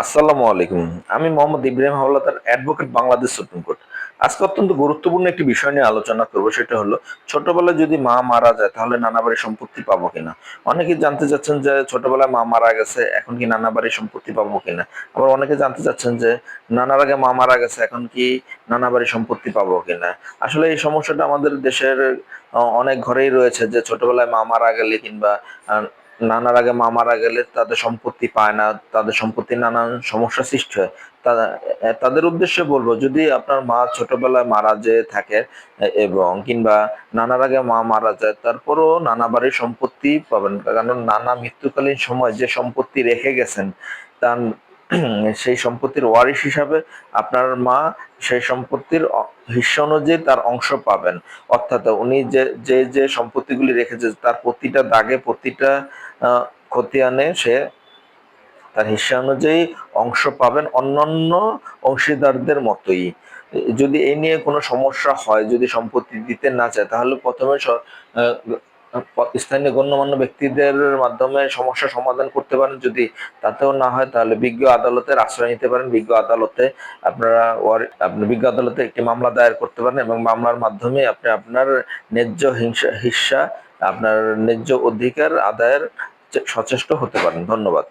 আসসালামু আলাইকুম। আমি Mohammad Ibrahim Howlader, advocate, Bangladesh supreme court. আজকে অত্যন্ত গুরুত্বপূর্ণ একটি বিষয় নিয়ে আলোচনা করব। সেটা হলো, ছোটবেলায় যদি মা মারা যায় তাহলে নানা বাড়ির সম্পত্তি পাবো কিনা। অনেকেই জানতে চাচ্ছেন যে ছোটবেলায় মা মারা গেছে, এখন কি নানা বাড়ির সম্পত্তি পাবো কিনা। আবার অনেকে জানতে চাচ্ছেন যে নানার আগে মা মারা গেছে, এখন কি নানা বাড়ির সম্পত্তি পাবো কিনা। আসলে এই সমস্যাটা আমাদের দেশের অনেক ঘরেই রয়েছে, যে ছোটবেলায় মা মারা গেলে কিংবা আহ, নানার আগে মা মারা গেলে তাদের সম্পত্তি পায় না, তাদের সম্পত্তির নানান সমস্যা সৃষ্টি হয়। তাদের উদ্দেশ্যে বলবো, যদি আপনার মা ছোটবেলায় মারা যেয়ে থাকে এবং কিংবা নানার আগে মা মারা যায়, তারপরও নানা বাড়ির সম্পত্তি পাবেন, কারণ নানা মৃত্যুকালীন সময় যে সম্পত্তি রেখে গেছেন, তার সেই সম্পত্তির ওয়ারিশ হিসাবে আপনার মা সেই সম্পত্তির হিস্সা অনুযায়ী তার অংশ পাবেন। অর্থাৎ উনি যে যে যে সম্পত্তিগুলি রেখেছে, তার প্রতিটা দাগে, প্রতিটা খতিয়ানে সে তার হিস্সা অনুযায়ী অংশ পাবেন, অন্যান্য অংশীদারদের মতোই। যদি এই নিয়ে কোনো সমস্যা হয়, যদি সম্পত্তি দিতে না চায়, তাহলে প্রথমে স্থানীয় গণ্যমান্য ব্যক্তিদের মাধ্যমে সমস্যা সমাধান করতে পারেন। যদি তাতেও না হয়, তাহলে বিজ্ঞ আদালতের আশ্রয় নিতে পারেন। বিজ্ঞ আদালতে আপনি বিজ্ঞ আদালতে একটি মামলা দায়ের করতে পারেন, এবং মামলার মাধ্যমে আপনি আপনার ন্যায্য হিস্সা, আপনার ন্যায্য অধিকার আদায়ের সচেষ্ট হতে পারেন। ধন্যবাদ।